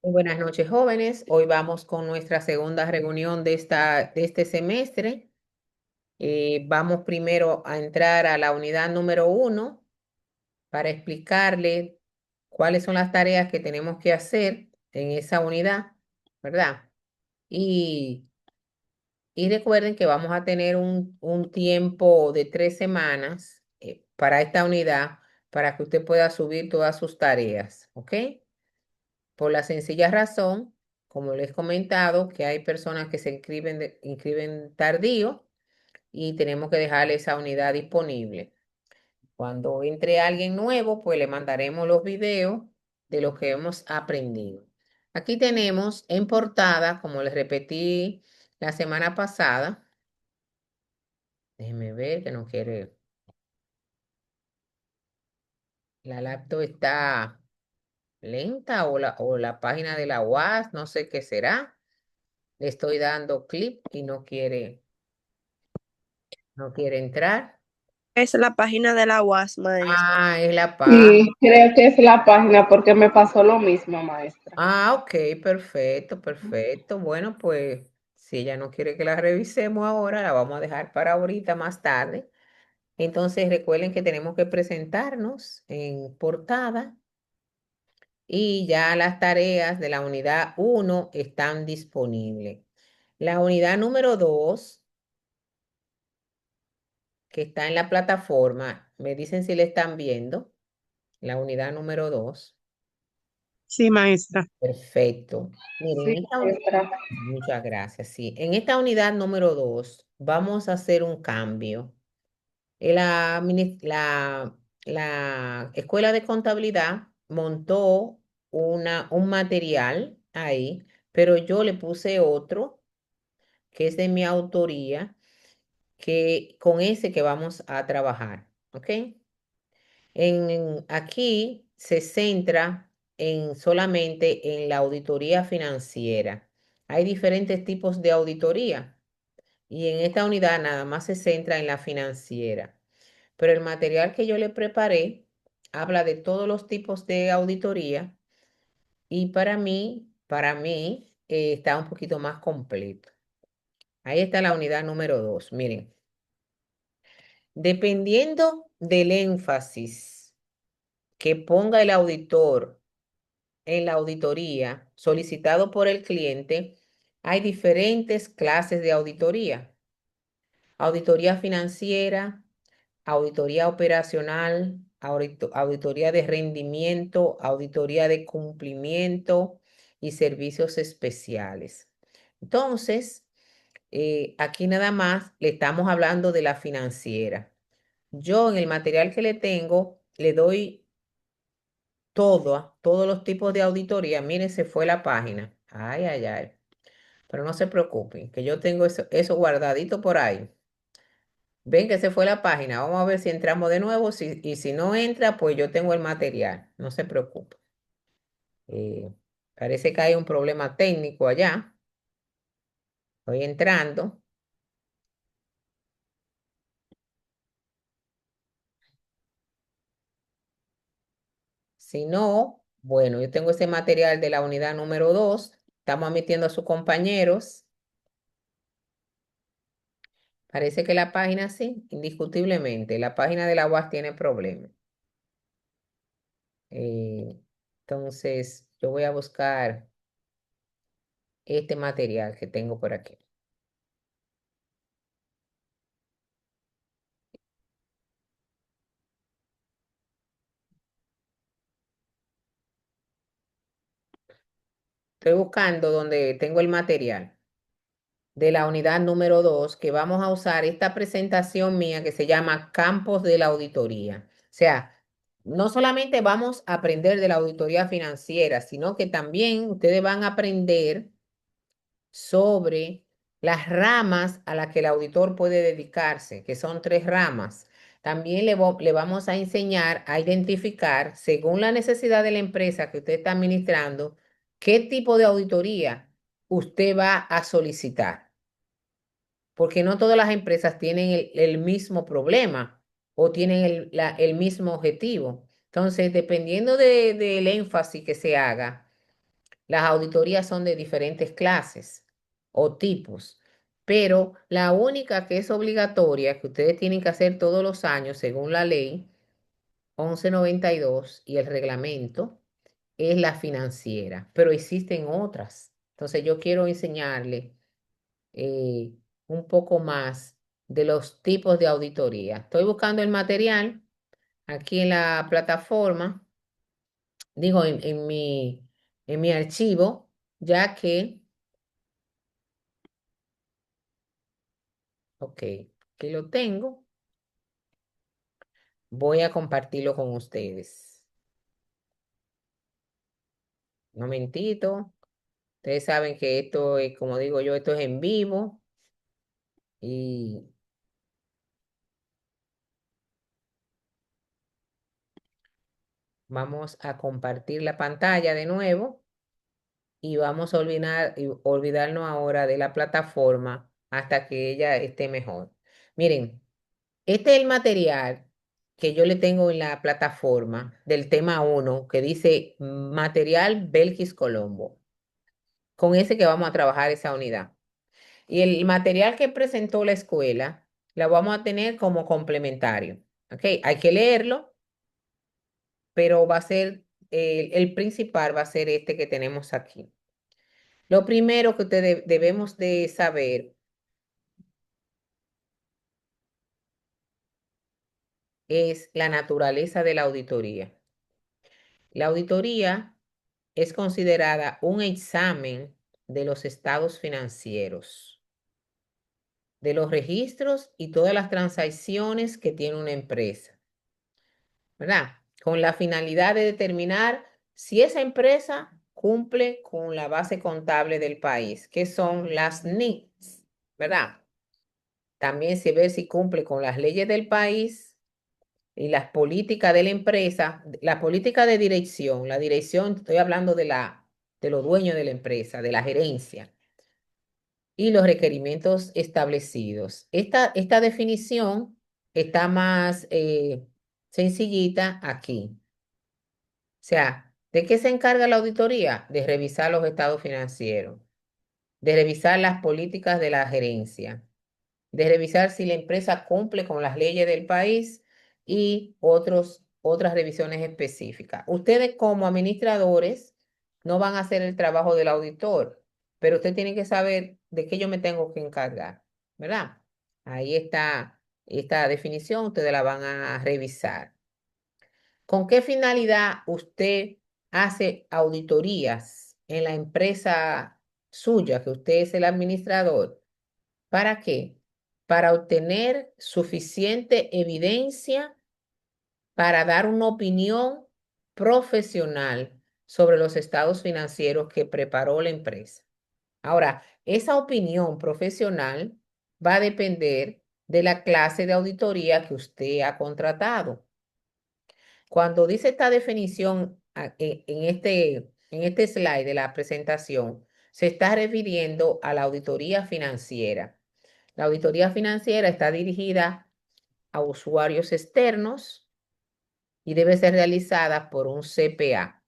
Muy buenas noches, jóvenes. Hoy vamos con nuestra segunda reunión de este semestre. Vamos primero a entrar a la unidad número 1 para explicarle cuáles son las tareas que tenemos que hacer en esa unidad, ¿verdad? Y, y recuerden que vamos a tener un tiempo de 3 semanas para esta unidad para que usted pueda subir todas sus tareas, ¿ok? Por la sencilla razón, como les he comentado, que hay personas que se inscriben tardío y tenemos que dejar esa unidad disponible. Cuando entre alguien nuevo, pues le mandaremos los videos de lo que hemos aprendido. Aquí tenemos en portada, como les repetí la semana pasada, déjenme ver que no quiere, la laptop está lenta o la página de la UAS, no sé qué será. Le estoy dando clic y no quiere entrar. Es la página de la UAS, maestra. Ah, es la paz. Sí, creo que es la página porque me pasó lo mismo, maestra. Ah, ok, perfecto, perfecto. Bueno, pues si ella no quiere que la revisemos ahora, la vamos a dejar para ahorita más tarde. Entonces recuerden que tenemos que presentarnos en portada y ya las tareas de la unidad 1 están disponibles. La unidad número 2 que está en la plataforma, me dicen si le están viendo. La unidad número 2. Sí, maestra. Perfecto. Miren, Sí, maestra. muchas gracias. Sí, en esta unidad número 2 vamos a hacer un cambio. La Escuela de Contabilidad montó un material ahí, pero yo le puse otro que es de mi autoría, que con ese que vamos a trabajar. ¿Ok? Aquí se centra solamente en la auditoría financiera. Hay diferentes tipos de auditoría y en esta unidad nada más se centra en la financiera. Pero el material que yo le preparé habla de todos los tipos de auditoría y para mí está un poquito más completo. Ahí está la unidad número 2. Miren, dependiendo del énfasis que ponga el auditor en la auditoría solicitado por el cliente, hay diferentes clases de auditoría. Auditoría financiera, auditoría operacional, auditoría de rendimiento, auditoría de cumplimiento y servicios especiales. Entonces, aquí nada más le estamos hablando de la financiera. Yo en el material que le tengo le doy todos los tipos de auditoría. Miren, se fue la página. Ay, ay, ay. Pero no se preocupen, que yo tengo eso guardadito por ahí. Ven que se fue la página. Vamos a ver si entramos de nuevo. Y si no entra, pues yo tengo el material. No se preocupe. Eh, Parece que hay un problema técnico allá. Estoy entrando. Si no, bueno, yo tengo ese material de la unidad número 2. Estamos admitiendo a sus compañeros. Parece que la página sí, indiscutiblemente. La página de la UAS tiene problemas. Eh, entonces, yo voy a buscar este material que tengo por aquí. Estoy buscando donde tengo el material de la unidad número 2 que vamos a usar esta presentación mía que se llama Campos de la Auditoría. O sea, no solamente vamos a aprender de la auditoría financiera, sino que también ustedes van a aprender sobre las ramas a las que el auditor puede dedicarse, que son 3 ramas. También le vamos a enseñar a identificar, según la necesidad de la empresa que usted está administrando, qué tipo de auditoría usted va a solicitar, porque no todas las empresas tienen el mismo problema o tienen el mismo objetivo. Entonces, dependiendo del énfasis que se haga, Las auditorías son de diferentes clases o tipos, pero la única que es obligatoria, que ustedes tienen que hacer todos los años según la ley 1192 y el reglamento, es la financiera, pero existen otras. Entonces yo quiero enseñarle eh, un poco más de los tipos de auditoría. Estoy buscando el material aquí en la plataforma, digo, en mi archivo, ya que, ok, aquí lo tengo, voy a compartirlo con ustedes. Un momentito. Ustedes saben que esto es, como digo yo, esto es en vivo y vamos a compartir la pantalla de nuevo y vamos a olvidarnos ahora de la plataforma hasta que ella esté mejor. Miren, este es el material que yo le tengo en la plataforma del tema 1 que dice material Belkis Colombo. Con ese que vamos a trabajar esa unidad. Y el material que presentó la escuela la vamos a tener como complementario. ¿Ok? Hay que leerlo, pero va a ser, el principal va a ser este que tenemos aquí. Lo primero que ustedes debemos de saber es la naturaleza de la auditoría. La auditoría es considerada un examen de los estados financieros, de los registros y todas las transacciones que tiene una empresa, ¿verdad? Con la finalidad de determinar si esa empresa cumple con la base contable del país, que son las NICs, ¿verdad? También se ve si cumple con las leyes del país y las políticas de la empresa, la política de dirección, la dirección, estoy hablando de los dueños de la empresa, de la gerencia, y los requerimientos establecidos. Esta definición está más sencillita aquí. O sea, ¿de qué se encarga la auditoría? De revisar los estados financieros, de revisar las políticas de la gerencia, de revisar si la empresa cumple con las leyes del país y otras revisiones específicas. Ustedes como administradores no van a hacer el trabajo del auditor, pero usted tiene que saber de qué yo me tengo que encargar, ¿verdad? Ahí está esta definición, ustedes la van a revisar. ¿Con qué finalidad usted hace auditorías en la empresa suya, que usted es el administrador? ¿Para qué? Para obtener suficiente evidencia para dar una opinión profesional sobre los estados financieros que preparó la empresa. Ahora, esa opinión profesional va a depender de la clase de auditoría que usted ha contratado. Cuando dice esta definición en este slide de la presentación, se está refiriendo a la auditoría financiera. La auditoría financiera está dirigida a usuarios externos y debe ser realizada por un CPA,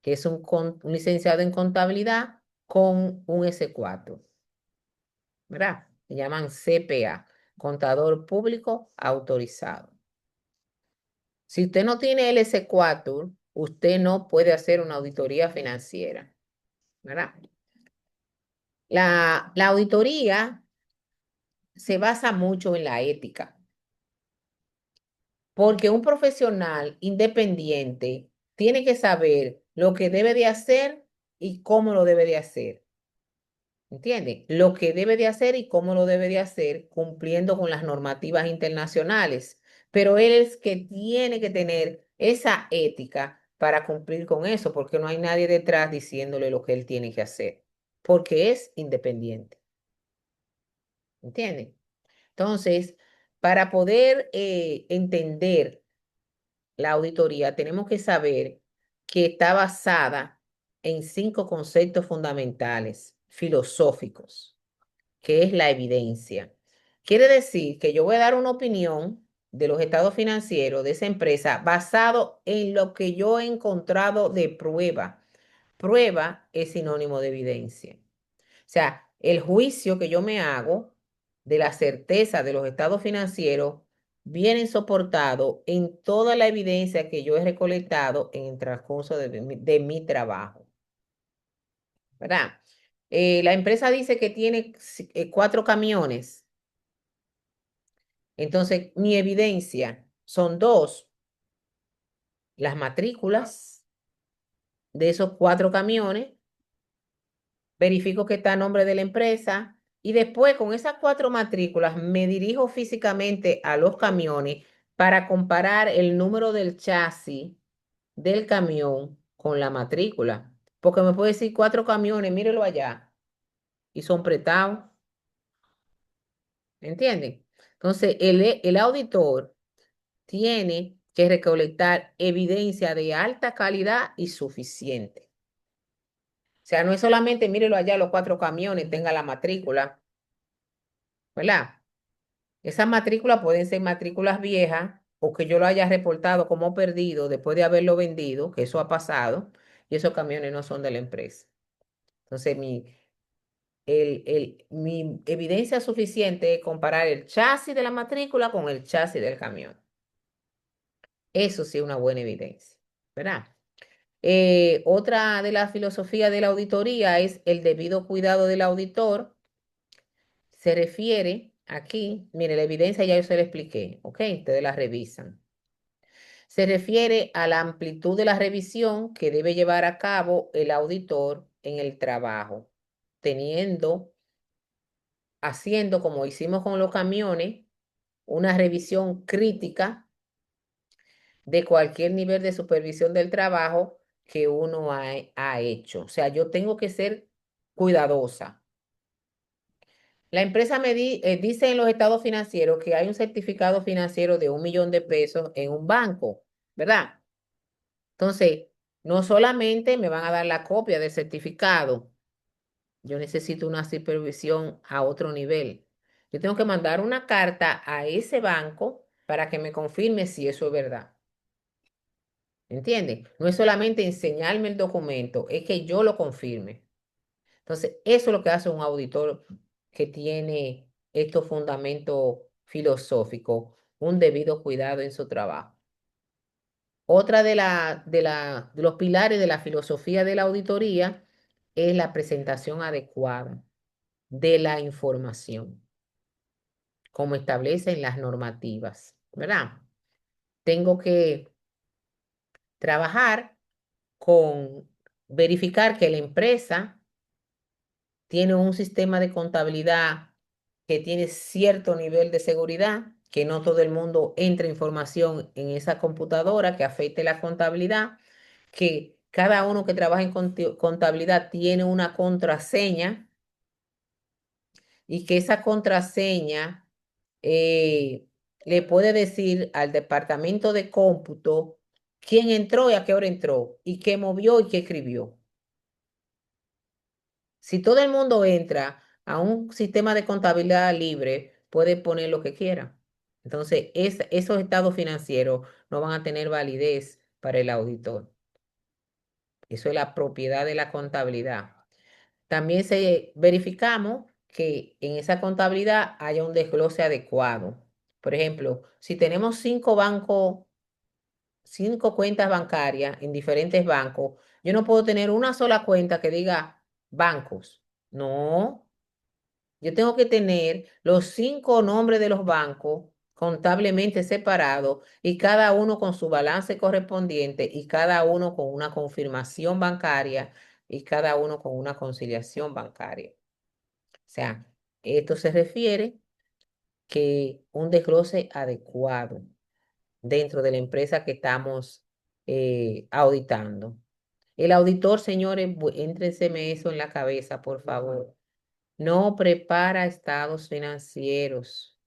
que es un licenciado en contabilidad con un S4, ¿verdad? Se llaman CPA, contador público autorizado. Si usted no tiene el S4, usted no puede hacer una auditoría financiera, ¿verdad? La auditoría se basa mucho en la ética. Porque un profesional independiente tiene que saber lo que debe de hacer y cómo lo debe de hacer. ¿Entiende? Lo que debe de hacer y cómo lo debe de hacer cumpliendo con las normativas internacionales. Pero él es que tiene que tener esa ética para cumplir con eso, porque no hay nadie detrás diciéndole lo que él tiene que hacer, porque es independiente. ¿Entiende? Entonces, para poder entender la auditoría, tenemos que saber que está basada en 5 conceptos fundamentales filosóficos, que es la evidencia. Quiere decir que yo voy a dar una opinión de los estados financieros de esa empresa basado en lo que yo he encontrado de prueba, prueba es sinónimo de evidencia. O sea, el juicio que yo me hago de la certeza de los estados financieros viene soportado en toda la evidencia que yo he recolectado en el transcurso de mi trabajo, ¿verdad? La empresa dice que tiene 4 camiones. Entonces, mi evidencia son dos, las matrículas de esos 4 camiones, verifico que está a nombre de la empresa y después con esas 4 matrículas me dirijo físicamente a los camiones para comparar el número del chasis del camión con la matrícula. Porque me puede decir 4 camiones, mírelo allá, y son prestados, ¿entienden? Entonces, el auditor tiene que recolectar evidencia de alta calidad y suficiente. O sea, no es solamente mírelo allá los 4 camiones, tenga la matrícula, ¿verdad? Esas matrículas pueden ser matrículas viejas o que yo lo haya reportado como perdido después de haberlo vendido, que eso ha pasado, y esos camiones no son de la empresa. Entonces, mi evidencia suficiente es comparar el chasis de la matrícula con el chasis del camión. Eso sí es una buena evidencia, ¿verdad? Otra de las filosofías de la auditoría es el debido cuidado del auditor. Se refiere aquí, mire, la evidencia ya yo se la expliqué, ¿ok? Ustedes la revisan. Se refiere a la amplitud de la revisión que debe llevar a cabo el auditor en el trabajo, teniendo, haciendo como hicimos con los camiones, una revisión crítica de cualquier nivel de supervisión del trabajo que uno ha hecho. O sea, yo tengo que ser cuidadosa. La empresa dice en los estados financieros que hay un certificado financiero de 1 millón de pesos en un banco, ¿verdad? Entonces, no solamente me van a dar la copia del certificado, yo necesito una supervisión a otro nivel. Yo tengo que mandar una carta a ese banco para que me confirme si eso es verdad. ¿Entienden? No es solamente enseñarme el documento, es que yo lo confirme. Entonces, eso es lo que hace un auditor que tiene estos fundamentos filosóficos, un debido cuidado en su trabajo. Otra de los pilares de la filosofía de la auditoría es la presentación adecuada de la información, como establecen las normativas, ¿verdad? Tengo que trabajar con verificar que la empresa tiene un sistema de contabilidad que tiene cierto nivel de seguridad, que no todo el mundo entre información en esa computadora que afecte la contabilidad, que cada uno que trabaja en contabilidad tiene una contraseña y que esa contraseña le puede decir al departamento de cómputo quién entró y a qué hora entró, y qué movió y qué escribió. Si todo el mundo entra a un sistema de contabilidad libre, puede poner lo que quiera. Entonces, esos estados financieros no van a tener validez para el auditor. Eso es la propiedad de la contabilidad. También verificamos que en esa contabilidad haya un desglose adecuado. Por ejemplo, si tenemos 5 bancos, 5 cuentas bancarias en diferentes bancos, yo no puedo tener una sola cuenta que diga bancos. No, yo tengo que tener los 5 nombres de los bancos contablemente separados y cada uno con su balance correspondiente y cada uno con una confirmación bancaria y cada uno con una conciliación bancaria. O sea, esto se refiere que un desglose adecuado dentro de la empresa que estamos auditando. El auditor, señores, éntrenseme eso en la cabeza, por favor. No prepara estados financieros.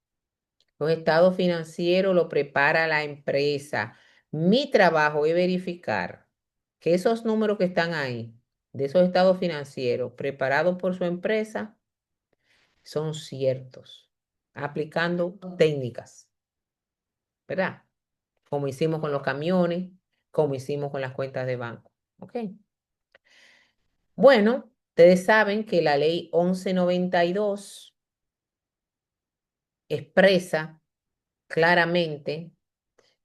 Los estados financieros lo prepara la empresa. Mi trabajo es verificar que esos números que están ahí, de esos estados financieros preparados por su empresa, son ciertos, aplicando técnicas, ¿verdad? Como hicimos con los camiones, como hicimos con las cuentas de banco. ¿Ok? Bueno, ustedes saben que la ley 1192 expresa claramente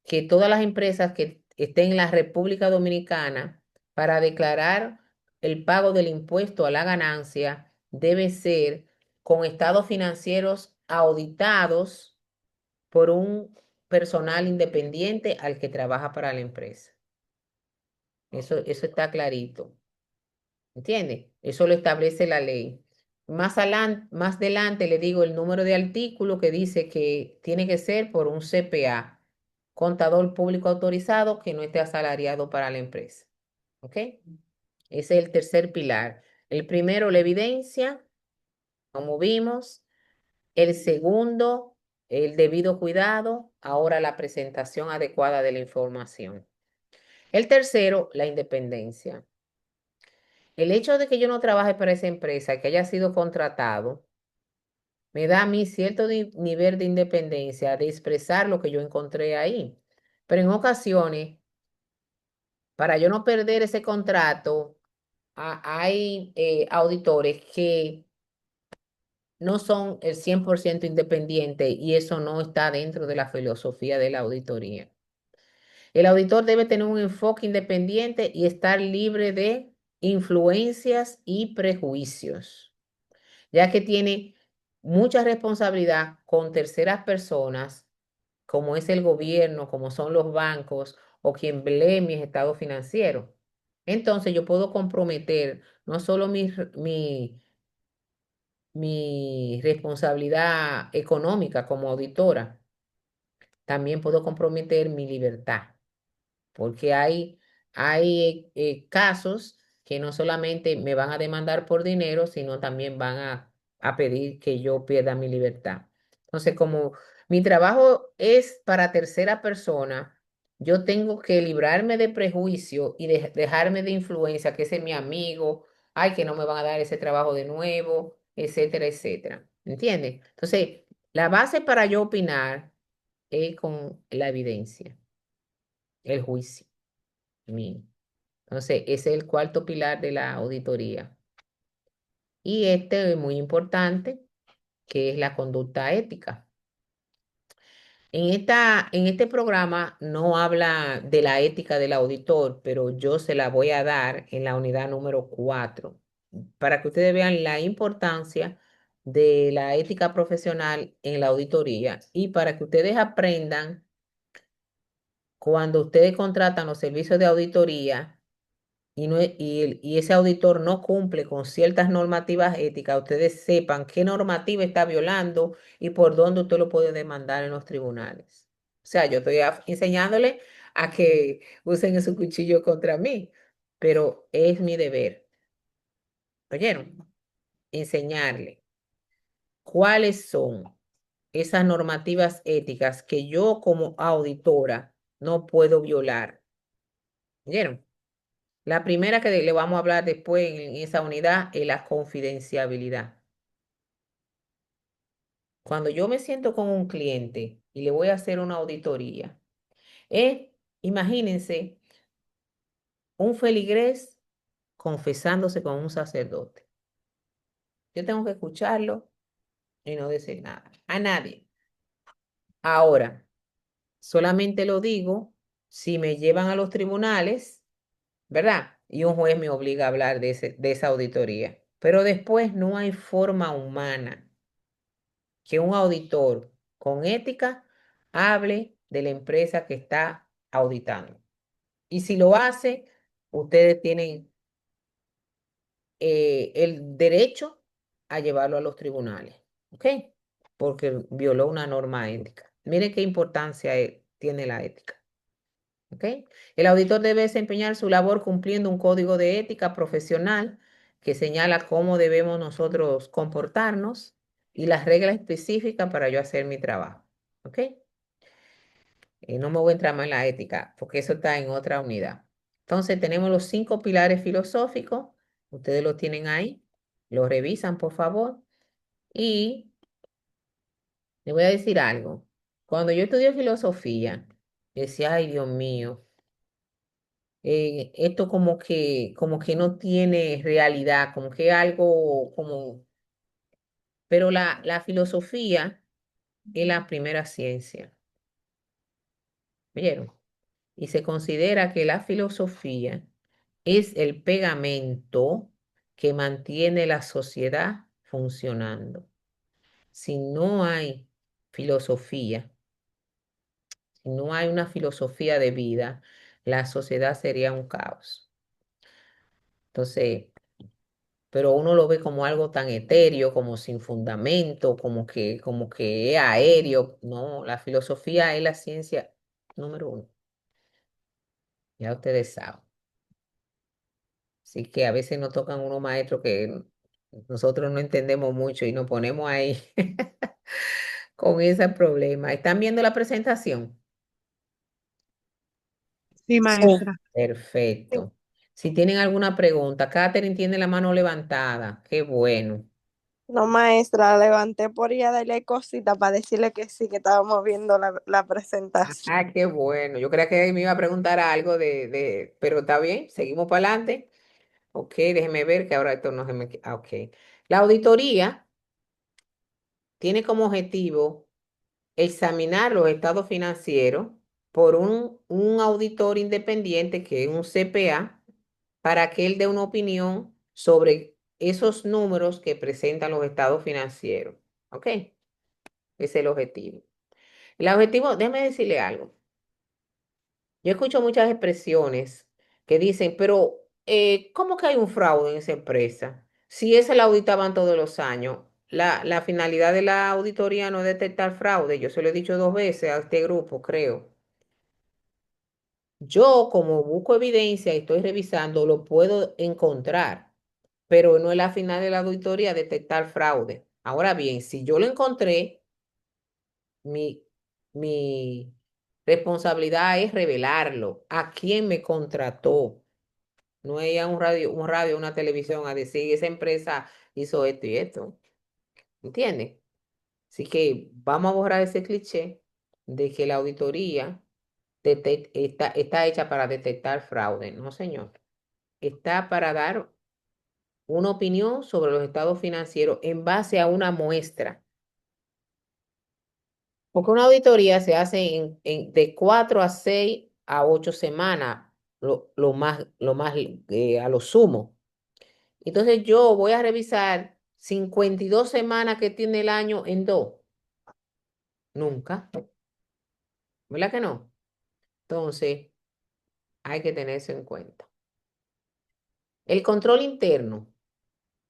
que todas las empresas que estén en la República Dominicana para declarar el pago del impuesto a la ganancia debe ser con estados financieros auditados por un personal independiente al que trabaja para la empresa. Eso está clarito. ¿Entiendes? Eso lo establece la ley. Más adelante le digo el número de artículo que dice que tiene que ser por un CPA, contador público autorizado que no esté asalariado para la empresa. ¿Ok? Ese es el tercer pilar. El primero, la evidencia, como vimos. El segundo, el debido cuidado. Ahora la presentación adecuada de la información. El tercero, la independencia. El hecho de que yo no trabaje para esa empresa, que haya sido contratado, me da a mí cierto nivel de independencia de expresar lo que yo encontré ahí. Pero en ocasiones, para yo no perder ese contrato, hay auditores que no son el 100% independientes y eso no está dentro de la filosofía de la auditoría. El auditor debe tener un enfoque independiente y estar libre de influencias y prejuicios, ya que tiene mucha responsabilidad con terceras personas, como es el gobierno, como son los bancos o quien lee mis estados financieros. Entonces yo puedo comprometer no solo mi responsabilidad económica como auditora, también puedo comprometer mi libertad porque hay casos que no solamente me van a demandar por dinero, sino también van a pedir que yo pierda mi libertad. Entonces, como mi trabajo es para tercera persona, yo tengo que librarme de prejuicio y dejarme de influencia, que ese es mi amigo, ay, que no me van a dar ese trabajo de nuevo, etcétera, etcétera. ¿Entiendes? Entonces, la base para yo opinar es con la evidencia, el juicio mío. Entonces, ese es el cuarto pilar de la auditoría. Y este es muy importante, que es la conducta ética. En este programa no habla de la ética del auditor, pero yo se la voy a dar en la unidad número 4 para que ustedes vean la importancia de la ética profesional en la auditoría y para que ustedes aprendan cuando ustedes contratan los servicios de auditoría y ese auditor no cumple con ciertas normativas éticas, ustedes sepan qué normativa está violando y por dónde usted lo puede demandar en los tribunales. O sea, yo estoy enseñándole a que usen su cuchillo contra mí, pero es mi deber. ¿Oyeron? Enseñarle cuáles son esas normativas éticas que yo como auditora no puedo violar. ¿Oyeron? La primera que le vamos a hablar después en esa unidad es la confidencialidad. Cuando yo me siento con un cliente y le voy a hacer una auditoría, imagínense un feligrés confesándose con un sacerdote. Yo tengo que escucharlo y no decir nada a nadie. Ahora, solamente lo digo si me llevan a los tribunales, ¿verdad? Y un juez me obliga a hablar de esa auditoría. Pero después no hay forma humana que un auditor con ética hable de la empresa que está auditando. Y si lo hace, ustedes tienen el derecho a llevarlo a los tribunales, ¿ok? Porque violó una norma ética. Mire qué importancia tiene la ética, ¿ok? El auditor debe desempeñar su labor cumpliendo un código de ética profesional que señala cómo debemos nosotros comportarnos y las reglas específicas para yo hacer mi trabajo, ¿ok? No me voy a entrar más en la ética, porque eso está en otra unidad. Entonces, tenemos los 5 pilares filosóficos. Ustedes los tienen ahí. Los revisan, por favor. Y les voy a decir algo. Cuando yo estudié filosofía, decía, ay, Dios mío, esto como que no tiene realidad, como que algo como, pero la filosofía es la primera ciencia, ¿vieron? Y se considera que la filosofía es el pegamento que mantiene la sociedad funcionando. Si no hay filosofía, si no hay una filosofía de vida, la sociedad sería un caos. Entonces, pero uno lo ve como algo tan etéreo, como sin fundamento, como que es aéreo. No, la filosofía es la ciencia número uno. Ya ustedes saben. Así que a veces nos tocan unos maestros que nosotros no entendemos mucho y nos ponemos ahí con ese problema. ¿Están viendo la presentación? Sí, Sí. maestra. Perfecto. Si tienen alguna pregunta, Katherine tiene la mano levantada. Qué bueno. No, maestra, levanté por ella darle cosita para decirle que sí, que estábamos viendo la presentación. Ah, qué bueno. Yo creía que me iba a preguntar algo pero está bien, seguimos para adelante. Ok, déjeme ver que ahora esto no se me... Ok. La auditoría tiene como objetivo examinar los estados financieros por un auditor independiente que es un CPA para que él dé una opinión sobre esos números que presentan los estados financieros. ¿Ok? Ese es el objetivo. El objetivo, déjeme decirle algo. Yo escucho muchas expresiones que dicen, pero ¿cómo que hay un fraude en esa empresa? Si esa la auditaban todos los años. La finalidad de la auditoría no es detectar fraude. Yo se lo he dicho 2 veces a este grupo, creo. Yo, como busco evidencia y estoy revisando, lo puedo encontrar, pero no es la final de la auditoría detectar fraude. Ahora bien, si yo lo encontré, mi, mi responsabilidad es revelarlo. ¿A quién me contrató? No es a un radio, una televisión a decir, esa empresa hizo esto y esto. ¿Entiendes? Así que vamos a borrar ese cliché de que la auditoría está hecha para detectar fraude. No, señor. Está para dar una opinión sobre los estados financieros en base a una muestra. Porque una auditoría se hace de 4 a 6 a 8 semanas, a lo sumo. Entonces yo voy a revisar 52 semanas que tiene el año en dos. Nunca. ¿Verdad que no? Entonces hay que tener eso en cuenta. El control interno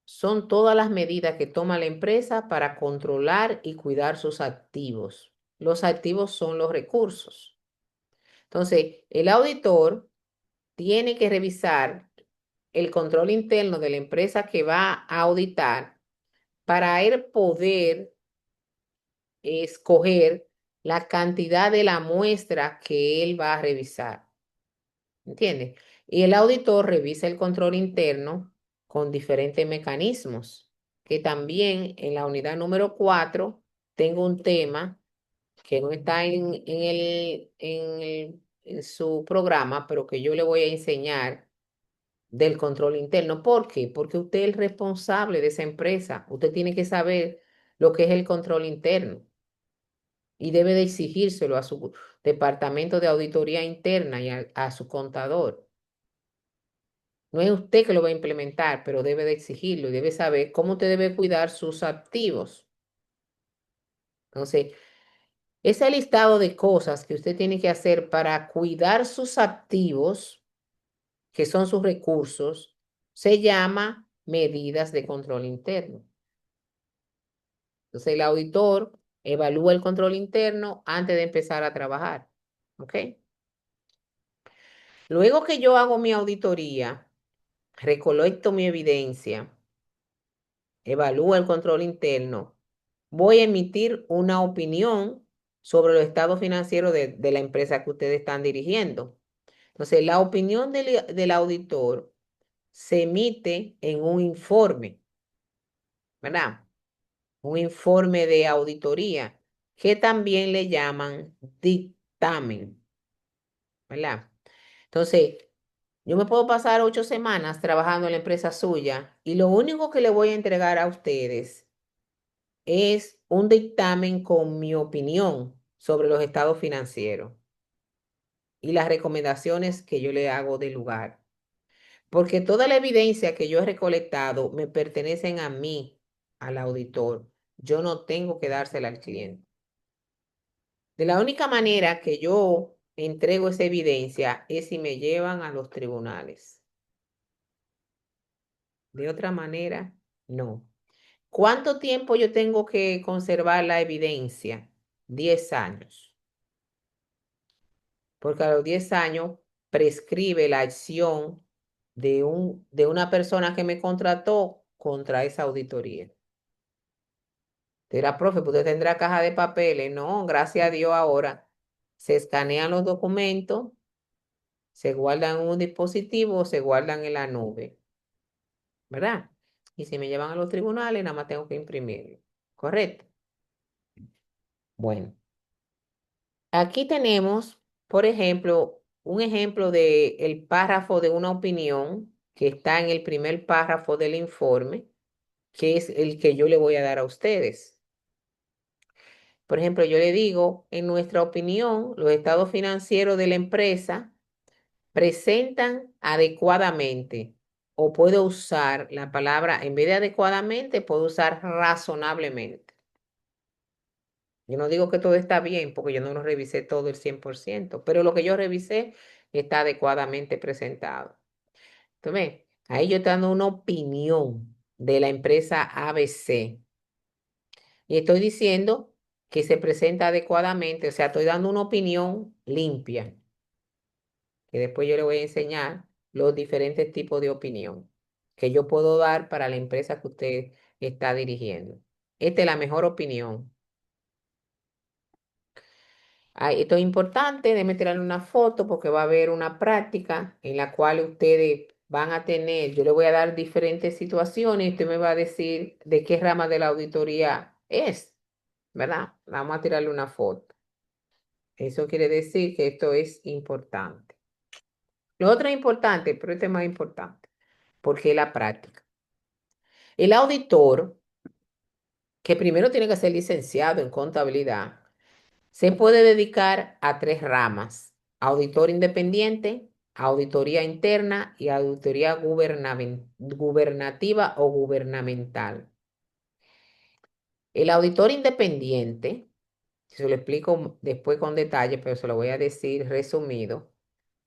son todas las medidas que toma la empresa para controlar y cuidar sus activos. Los activos son los recursos. Entonces, el auditor tiene que revisar el control interno de la empresa que va a auditar para él poder escoger la cantidad de la muestra que él va a revisar. ¿Entiendes? Y el auditor revisa el control interno con diferentes mecanismos, que también en la unidad número 4 tengo un tema que no está en su programa, pero que yo le voy a enseñar del control interno. ¿Por qué? Porque usted es el responsable de esa empresa. Usted tiene que saber lo que es el control interno y debe de exigírselo a su departamento de auditoría interna y a su contador. No es usted que lo va a implementar, pero debe de exigirlo y debe saber cómo usted debe cuidar sus activos. Entonces, ese listado de cosas que usted tiene que hacer para cuidar sus activos, que son sus recursos, se llama medidas de control interno. Entonces, el auditor evalúa el control interno antes de empezar a trabajar. ¿Ok? Luego que yo hago mi auditoría, recolecto mi evidencia, evalúo el control interno, voy a emitir una opinión sobre los estados financieros de la empresa que ustedes están dirigiendo. Entonces, la opinión del auditor se emite en un informe, ¿verdad? Un informe de auditoría, que también le llaman dictamen, ¿verdad? Entonces, Yo me puedo pasar 8 semanas trabajando en la empresa suya y lo único que le voy a entregar a ustedes es un dictamen con mi opinión sobre los estados financieros y las recomendaciones que yo le hago del lugar. Porque toda la evidencia que yo he recolectado me pertenecen a mí, al auditor. Yo no tengo que dársela al cliente. De la única manera que yo entrego esa evidencia es si me llevan a los tribunales. De otra manera, no. ¿Cuánto tiempo yo tengo que conservar la evidencia? 10 años. Porque a los 10 años prescribe la acción de una persona que me contrató contra esa auditoría. Dirá, profe, pues usted tendrá caja de papeles. No, gracias a Dios ahora se escanean los documentos, se guardan en un dispositivo, se guardan en la nube, ¿verdad? Y si me llevan a los tribunales, nada más tengo que imprimirlo. ¿Correcto? Bueno, aquí tenemos, por ejemplo, un ejemplo de el párrafo de una opinión que está en el primer párrafo del informe, que es el que yo le voy a dar a ustedes. Por ejemplo, yo le digo, en nuestra opinión, los estados financieros de la empresa presentan adecuadamente, o puedo usar la palabra, en vez de adecuadamente, puedo usar razonablemente. Yo no digo que todo está bien, porque yo no lo revisé todo el 100%, pero lo que yo revisé está adecuadamente presentado. Entonces, ahí yo estoy dando una opinión de la empresa ABC y estoy diciendo que se presenta adecuadamente, o sea, estoy dando una opinión limpia, que después yo le voy a enseñar los diferentes tipos de opinión que yo puedo dar para la empresa que usted está dirigiendo. Esta es la mejor opinión. Esto es importante, déjeme tirarle una foto porque va a haber una práctica en la cual ustedes van a tener, yo le voy a dar diferentes situaciones y usted me va a decir de qué rama de la auditoría es, ¿verdad? Vamos a tirarle una foto. Eso quiere decir que esto es importante. Lo otro es importante, pero este es más importante, porque es la práctica. El auditor, que primero tiene que ser licenciado en contabilidad, se puede dedicar a 3 ramas: auditor independiente, auditoría interna y auditoría gubernativa o gubernamental. El auditor independiente, se lo explico después con detalle, pero se lo voy a decir resumido,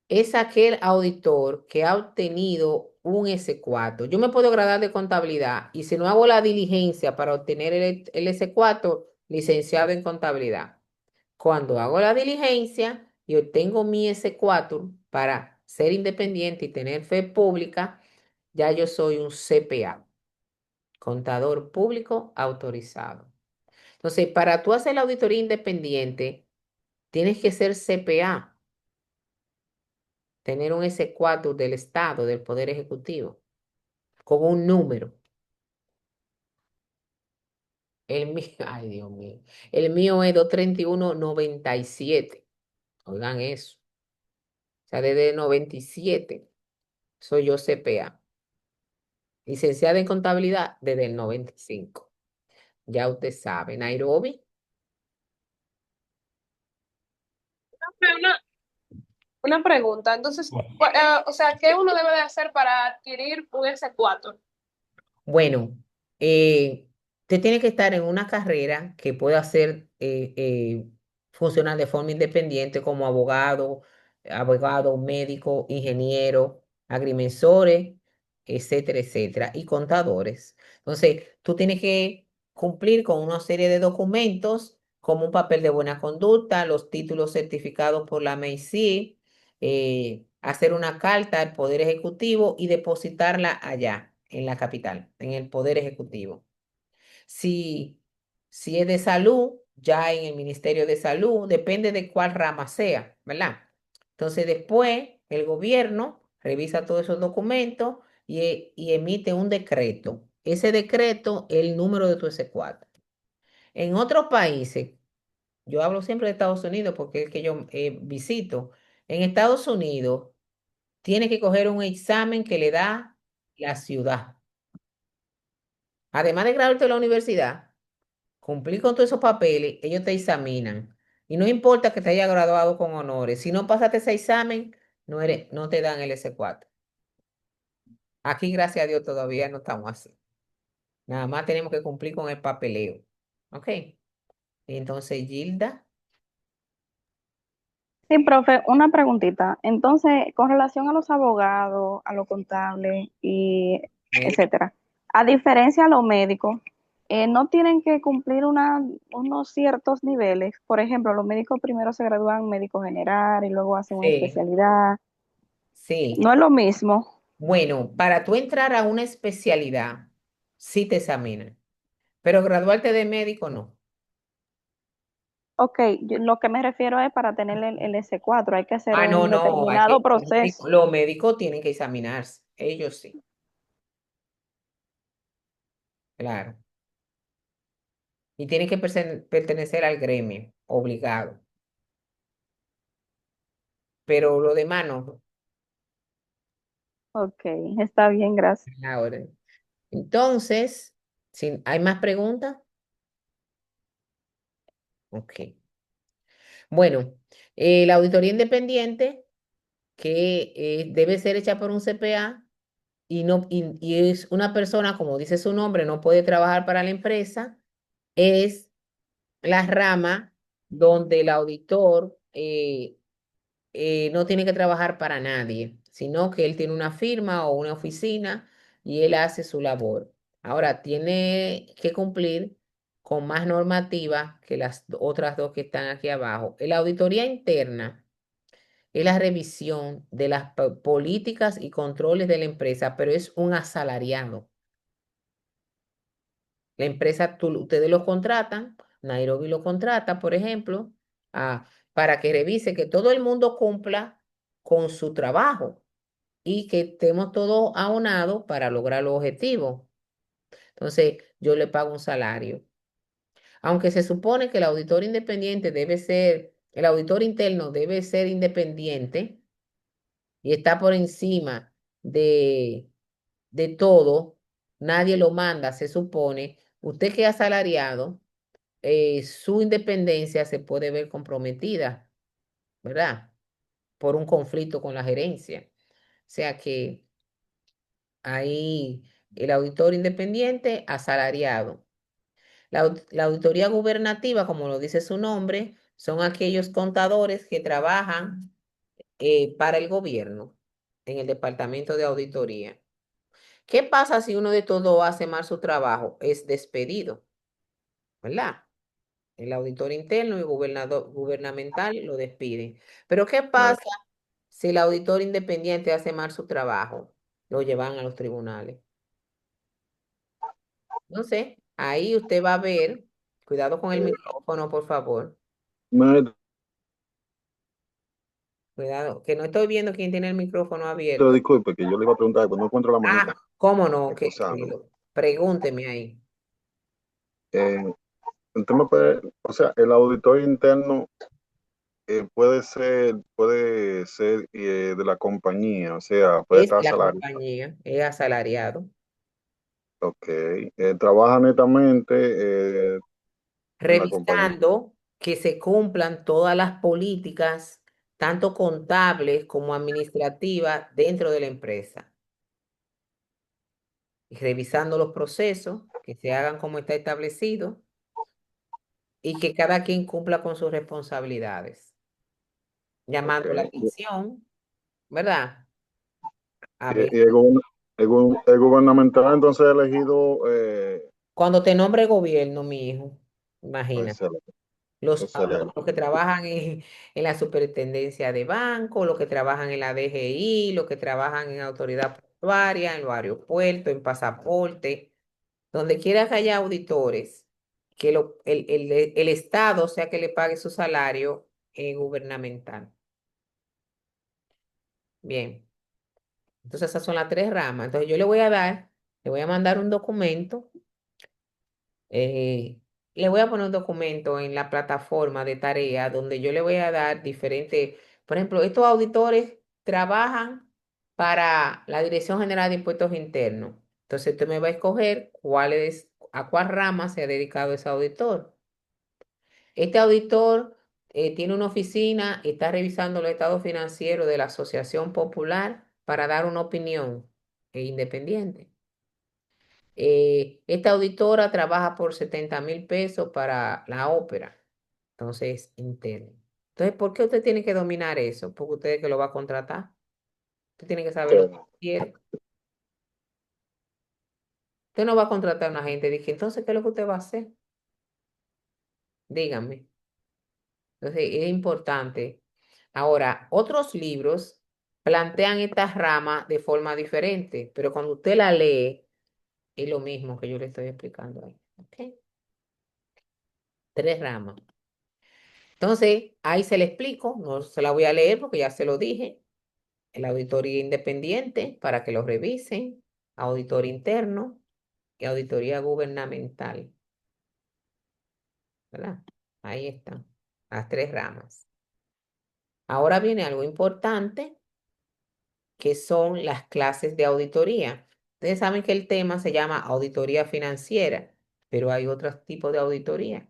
es aquel auditor que ha obtenido un S4. Yo me puedo graduar de contabilidad y si no hago la diligencia para obtener el S4, licenciado en contabilidad. Cuando hago la diligencia y obtengo mi S4 para ser independiente y tener fe pública, ya yo soy un CPA, contador público autorizado. Entonces, para tú hacer la auditoría independiente, tienes que ser CPA, tener un S4 del Estado, del Poder Ejecutivo, con un número. El mío, ay Dios mío, el mío es 23197. Oigan eso. O sea, desde el 97 soy yo CPA. Licenciada en contabilidad desde el 95. Ya usted sabe, Nairobi. Una, una pregunta, entonces, o sea, ¿qué uno debe de hacer para adquirir un S4? Bueno, usted tiene que estar en una carrera que pueda hacer funcionar de forma independiente como abogado, médico, ingeniero, agrimensores, etcétera, etcétera, y contadores. Entonces, tú tienes que cumplir con una serie de documentos como un papel de buena conducta, los títulos certificados por la MEIC, hacer una carta al Poder Ejecutivo y depositarla allá, en la capital, en el Poder Ejecutivo. Si, si es de salud, ya en el Ministerio de Salud, depende de cuál rama sea, ¿verdad? Entonces después el gobierno revisa todos esos documentos y emite un decreto. Ese decreto es el número de tu S4. En otros países, yo hablo siempre de Estados Unidos porque es el que yo visito. En Estados Unidos, tiene que coger un examen que le da la ciudad. Además de graduarte de la universidad, cumplir con todos esos papeles, ellos te examinan. Y no importa que te haya graduado con honores, si no pasaste ese examen, no te dan el S4. Aquí, gracias a Dios, todavía no estamos así. Nada más tenemos que cumplir con el papeleo. ¿Ok? Entonces, Gilda, Sí, profe, una preguntita. Entonces, con relación a los abogados, a los contables y médico. etcétera, a diferencia de los médicos, no tienen que cumplir unos ciertos niveles. Por ejemplo, los médicos primero se gradúan médico general y luego hacen una Sí, especialidad. sí. No es lo mismo. Bueno, para tú entrar a una especialidad, sí te examinan, pero graduarte de médico no. Ok, lo que me refiero es para tener el S4, hay que hacer Ah, no, un no, hay que, determinado proceso. los médicos tienen que examinarse, ellos sí, claro. Y tienen que pertenecer al gremio, obligado. Pero lo demás no, Ok, está bien, gracias. ahora. Entonces, si hay más preguntas, ok. Bueno, la auditoría independiente, que debe ser hecha por un CPA y, no, y es una persona, como dice su nombre, no puede trabajar para la empresa, es la rama donde el auditor no tiene que trabajar para nadie, sino que él tiene una firma o una oficina y él hace su labor. Ahora, tiene que cumplir con más normativa que las otras dos que están aquí abajo. La auditoría interna es la revisión de las políticas y controles de la empresa, pero es un asalariado. La empresa, ustedes lo contratan, Nairobi lo contrata, por ejemplo, para que revise que todo el mundo cumpla con su trabajo y que estemos todos aunados para lograr los objetivos. Entonces, yo le pago un salario. Aunque se supone que el auditor independiente debe ser, el auditor interno debe ser independiente y está por encima de todo, nadie lo manda, se supone. Usted que es asalariado, su independencia se puede ver comprometida, ¿verdad? Por un conflicto con la gerencia. O sea que ahí el auditor independiente asalariado. La auditoría gubernativa, como lo dice su nombre, son aquellos contadores que trabajan para el gobierno en el departamento de auditoría. ¿Qué pasa si uno de todos hace mal su trabajo? Es despedido, ¿verdad? El auditor interno y gobernador gubernamental lo despiden. Pero ¿qué Claro. pasa si el auditor independiente hace mal su trabajo? Lo llevan a los tribunales. No sé, ahí usted va a ver, cuidado con el Eh, micrófono, por favor. Maestro, Cuidado, que no estoy viendo quién tiene el micrófono abierto. disculpe, que yo le iba a preguntar, pues no encuentro la manita ¿Cómo no? esposándome. Pregúnteme ahí. Eh, usted me puede, o sea, el auditor interno puede ser de la compañía, o sea, puede Es estar la salario. compañía, es asalariado, Ok. Trabaja netamente en la compañía. revisando que se cumplan todas las políticas, tanto contables como administrativas, dentro de la empresa. Y revisando los procesos, que se hagan como está establecido y que cada quien cumpla con sus responsabilidades. Ok. Llamando la atención, ¿verdad? A Y veces, el gubernamental entonces ha elegido, cuando te nombre gobierno, mi hijo, imagínate. excelente, Los excelente. que trabajan en la superintendencia de banco, los que trabajan en la DGI, los que trabajan en autoridad portuaria, en los aeropuertos, en pasaporte, donde quiera que haya auditores, que el Estado sea que le pague su salario gubernamental. Bien, entonces esas son las tres ramas. Entonces yo le voy a mandar un documento. eh, Le voy a poner un documento en la plataforma de tarea donde yo le voy a dar diferentes, por ejemplo, estos auditores trabajan para la Dirección General de Impuestos Internos. Entonces usted me va a escoger a cuál rama se ha dedicado ese auditor. Este auditor tiene una oficina y está revisando los estados financieros de la Asociación Popular para dar una opinión independiente. Esta auditora trabaja por 70.000 pesos para la ópera, entonces interno. Entonces, ¿por qué usted tiene que dominar eso? Porque usted es que lo va a contratar. Usted tiene que saber lo que quiere. Usted no va a contratar a una gente. Dije, entonces, ¿qué es lo que usted va a hacer? Dígame. Entonces, es importante. Ahora, otros libros plantean esta rama de forma diferente, pero cuando usted la lee, es lo mismo que yo le estoy explicando ahí. ¿Ok? 3 ramas. Entonces, ahí se le explico, no se la voy a leer porque ya se lo dije. La auditoría independiente para que lo revisen, auditor interno y auditoría gubernamental, ¿verdad? Ahí están, las 3 ramas. Ahora viene algo importante, que son las clases de auditoría. Ustedes saben que el tema se llama auditoría financiera, pero hay otros tipos de auditoría.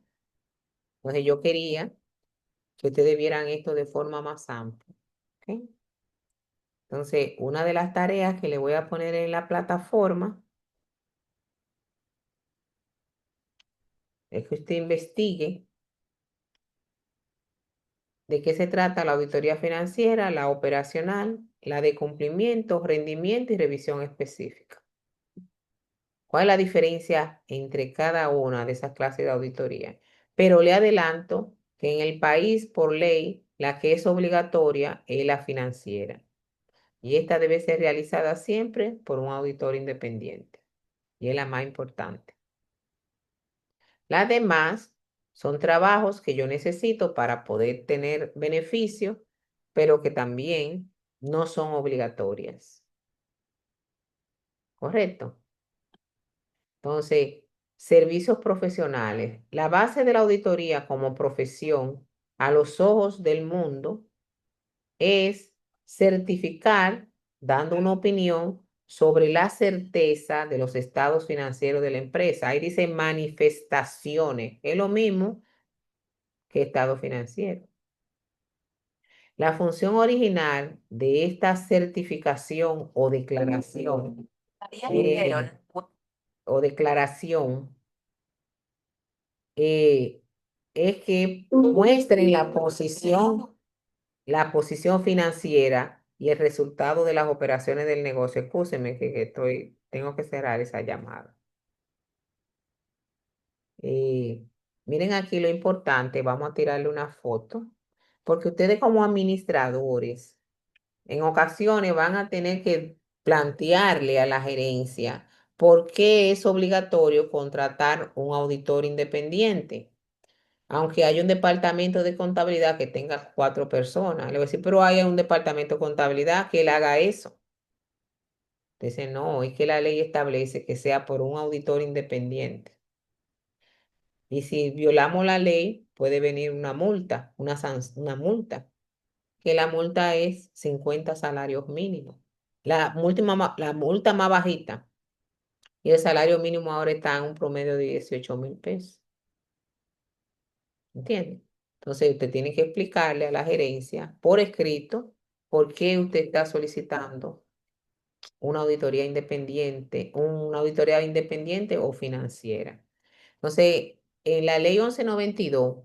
Entonces yo quería que ustedes vieran esto de forma más amplia. ¿Ok? Entonces, una de las tareas que le voy a poner en la plataforma es que usted investigue de qué se trata la auditoría financiera, la operacional, la de cumplimiento, rendimiento y revisión específica. ¿Cuál es la diferencia entre cada una de esas clases de auditoría? Pero le adelanto que en el país, por ley, la que es obligatoria es la financiera. Y esta debe ser realizada siempre por un auditor independiente. Y es la más importante. Las demás son trabajos que yo necesito para poder tener beneficio, pero que también no son obligatorias. ¿Correcto? Entonces, servicios profesionales. La base de la auditoría como profesión a los ojos del mundo es certificar, dando una opinión sobre la certeza de los estados financieros de la empresa. Ahí dice manifestaciones. Es lo mismo que estado financiero. La función original de esta certificación o declaración eh, es que muestren la posición financiera y el resultado de las operaciones del negocio. Escúcheme tengo que cerrar esa llamada. Eh, Miren aquí lo importante, vamos a tirarle una foto, porque ustedes como administradores en ocasiones van a tener que plantearle a la gerencia por qué es obligatorio contratar un auditor independiente. Aunque haya un departamento de contabilidad que tenga 4 personas. Le voy a decir, pero hay un departamento de contabilidad que él haga eso. Dice, no, es que la ley establece que sea por un auditor independiente. Y si violamos la ley, puede venir una multa, una multa, que la multa es 50 salarios mínimos. La multa más bajita y el salario mínimo ahora está en un promedio de 18.000 pesos. ¿Entiende? Entonces usted tiene que explicarle a la gerencia por escrito por qué usted está solicitando una auditoría independiente o financiera. Entonces, en la ley 1192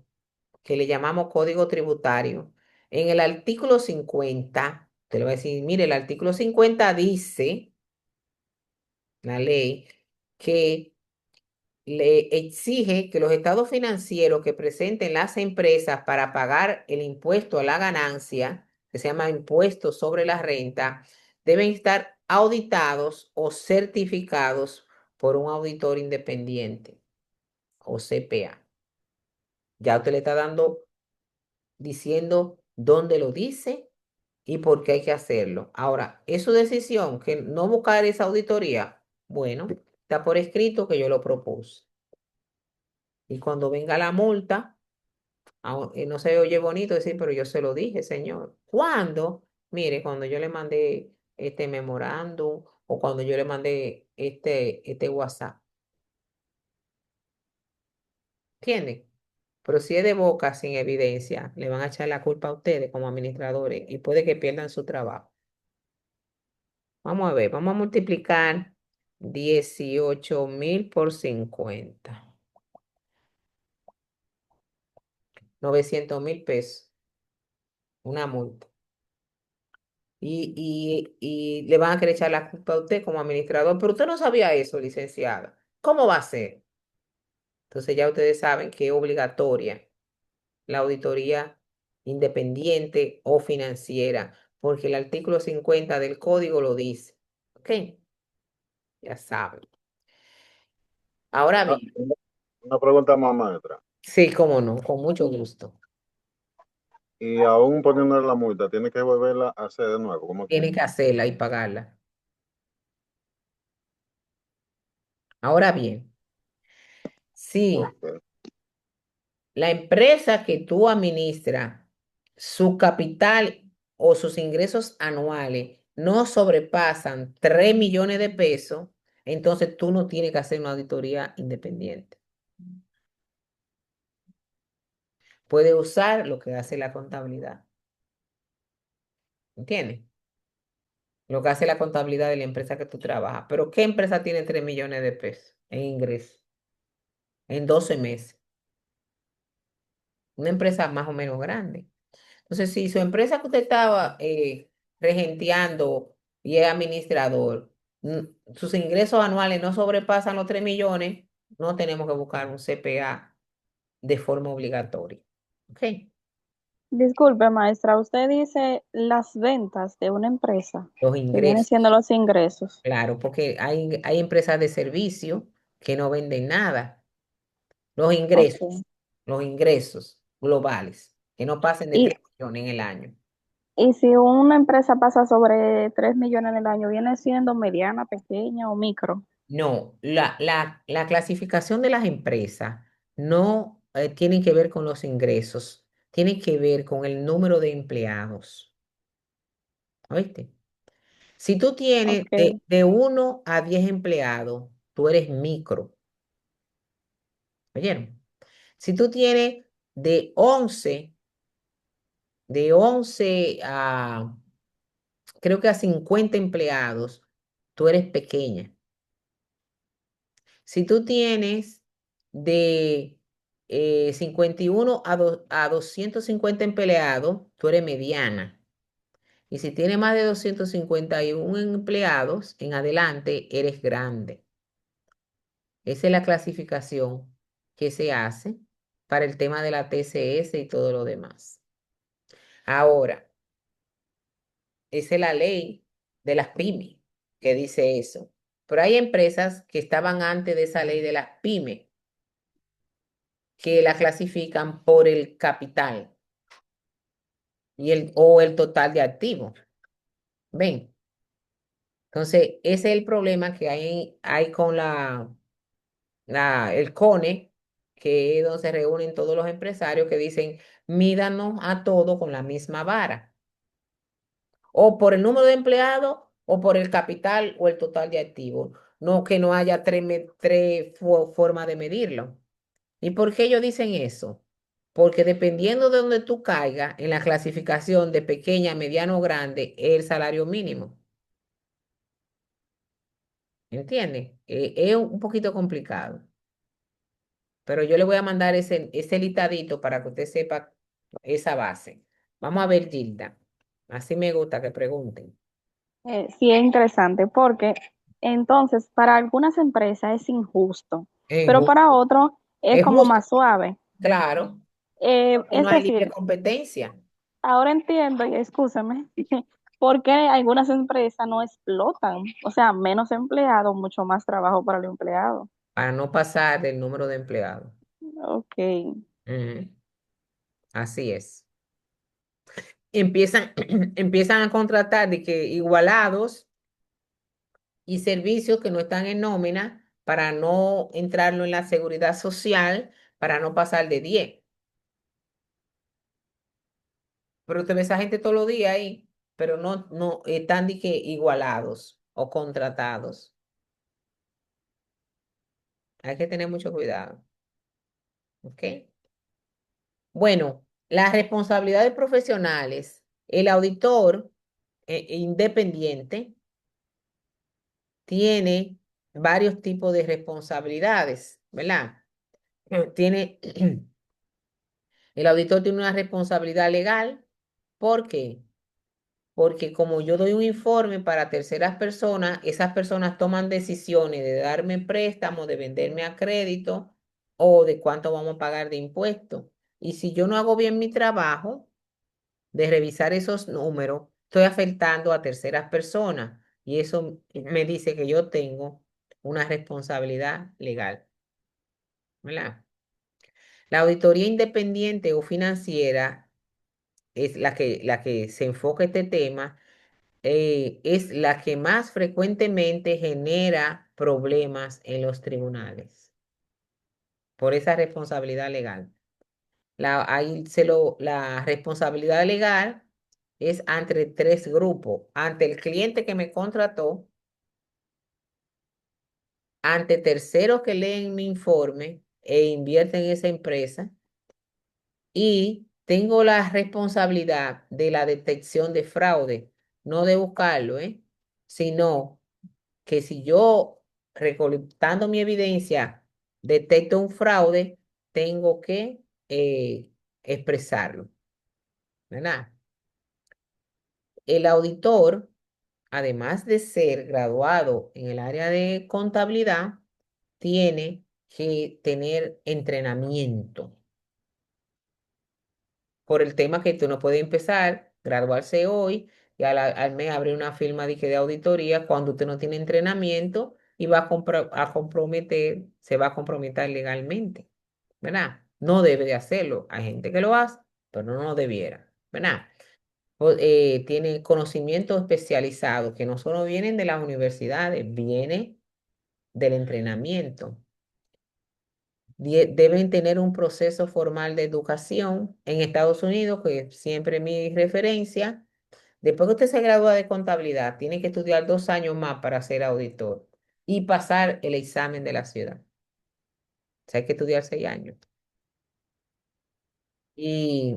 que le llamamos Código Tributario, en el artículo 50 te lo voy a decir, mire, el artículo 50 dice, la ley, que le exige que los estados financieros que presenten las empresas para pagar el impuesto a la ganancia, que se llama impuesto sobre la renta, deben estar auditados o certificados por un auditor independiente o CPA. Ya usted le está diciendo dónde lo dice y por qué hay que hacerlo. Ahora, es su decisión que no buscar esa auditoría. Bueno, está por escrito que yo lo propuse. Y cuando venga la multa, no se oye bonito decir, pero yo se lo dije, señor. ¿Cuándo? Mire, cuando yo le mandé este memorándum o cuando yo le mandé este WhatsApp. ¿Entienden? Pero si es de boca sin evidencia, le van a echar la culpa a ustedes como administradores y puede que pierdan su trabajo. Vamos a ver, vamos a multiplicar 18,000 por 50. 900,000 pesos, una multa. Y le van a querer echar la culpa a usted como administrador, pero usted no sabía eso, licenciada. ¿Cómo va a ser? Entonces ya ustedes saben que es obligatoria la auditoría independiente o financiera, porque el artículo 50 del código lo dice. ¿Ok? Ya saben. Ahora Ah, bien, una pregunta más, maestra. sí, cómo no, con mucho gusto. Y aún poniéndole la multa, tiene que volverla a hacer de nuevo, como Tienen quiera. que hacerla y pagarla. Ahora bien, sí. Ok. La empresa que tú administras, su capital o sus ingresos anuales no sobrepasan 3 millones de pesos, entonces tú no tienes que hacer una auditoría independiente. Puedes usar lo que hace la contabilidad. ¿Entiendes? Lo que hace la contabilidad de la empresa que tú trabajas. Pero ¿qué empresa tiene 3 millones de pesos en ingresos en 12 meses? Una empresa más o menos grande. Entonces, si su empresa que usted estaba regenteando y es administrador, mm, sus ingresos anuales no sobrepasan los 3 millones, no tenemos que buscar un CPA de forma obligatoria. ¿Ok? Disculpe, maestra, usted dice las ventas de una empresa, Los que vienen ingresos, siendo los ingresos. claro, porque hay empresas de servicio que no venden nada. Los Ok. ingresos, los ingresos globales, que no pasen de Y, 3 millones en el año. y si una empresa pasa sobre 3 millones en el año, ¿viene siendo mediana, pequeña o micro? No, la clasificación de las empresas no tiene que ver con los ingresos, tiene que ver con el número de empleados. ¿Oíste? Si tú tienes Ok. de 1 a 10 empleados, tú eres micro. ¿Oyeron? Si tú tienes de 11 a, creo que a 50 empleados, tú eres pequeña. Si tú tienes de 51 a 250 empleados, tú eres mediana. Y si tienes más de 251 empleados en adelante, eres grande. Esa es la clasificación que se hace para el tema de la TCS y todo lo demás. Ahora, esa es la ley de las pymes que dice eso. Pero hay empresas que estaban antes de esa ley de las pymes que la clasifican por el capital o el total de activos. ¿Ven? Entonces, ese es el problema que hay con el CONE, que es donde se reúnen todos los empresarios que dicen, mídanos a todo con la misma vara, o por el número de empleados, o por el capital o el total de activos. No que no haya tres formas de medirlo. ¿Y por qué ellos dicen eso? Porque dependiendo de donde tú caigas en la clasificación de pequeña, mediano o grande, es el salario mínimo. ¿Entiendes? Es un poquito complicado. Pero yo le voy a mandar ese listadito para que usted sepa esa base. Vamos a ver, Gilda. Así me gusta que pregunten. Sí, es interesante porque entonces para algunas empresas es injusto, Es pero para justo. otros es Es como justo, más suave. claro, porque no Es hay libre decir, competencia. ahora entiendo, y escúchame, por qué algunas empresas no explotan, o sea, menos empleados, mucho más trabajo para el empleado. Para no pasar del número de empleados. Ok. Ujú, así es. Empiezan, empiezan a contratar de que igualados y servicios que no están en nómina para no entrarlo en la seguridad social, para no pasar de 10. Pero usted ve esa gente todos los días ahí. pero no están de que igualados o contratados. Hay que tener mucho cuidado. ¿Ok? Bueno, las responsabilidades profesionales. El auditor independiente tiene varios tipos de responsabilidades, ¿verdad? Tiene, el auditor tiene una responsabilidad legal. ¿Por qué? Porque como yo doy un informe para terceras personas, esas personas toman decisiones de darme préstamo, de venderme a crédito o de cuánto vamos a pagar de impuestos. Y si yo no hago bien mi trabajo de revisar esos números, estoy afectando a terceras personas y eso me dice que yo tengo una responsabilidad legal, ¿verdad? La auditoría independiente o financiera es la que se enfoca este tema, es la que más frecuentemente genera problemas en los tribunales por esa responsabilidad legal. La responsabilidad legal es ante tres grupos: ante el cliente que me contrató, ante terceros que leen mi informe e invierten en esa empresa, y tengo la responsabilidad de la detección de fraude, no de buscarlo, sino que si yo, recolectando mi evidencia, detecto un fraude, tengo que expresarlo, ¿verdad? El auditor, además de ser graduado en el área de contabilidad, tiene que tener entrenamiento por el tema que tú no puedes empezar, graduarse hoy y al mes abrir una firma de auditoría cuando usted no tiene entrenamiento y va a comprometer, se va a comprometer legalmente, ¿verdad? No debe de hacerlo. Hay gente que lo hace, pero no debiera, ¿verdad? Tiene conocimiento especializado que no solo vienen de las universidades, viene del entrenamiento. Deben tener un proceso formal de educación en Estados Unidos, que es siempre mi referencia. Después que usted se gradúa de contabilidad, tiene que estudiar 2 años más para ser auditor y pasar el examen de la ciudad. O sea, hay que estudiar 6 años. Y,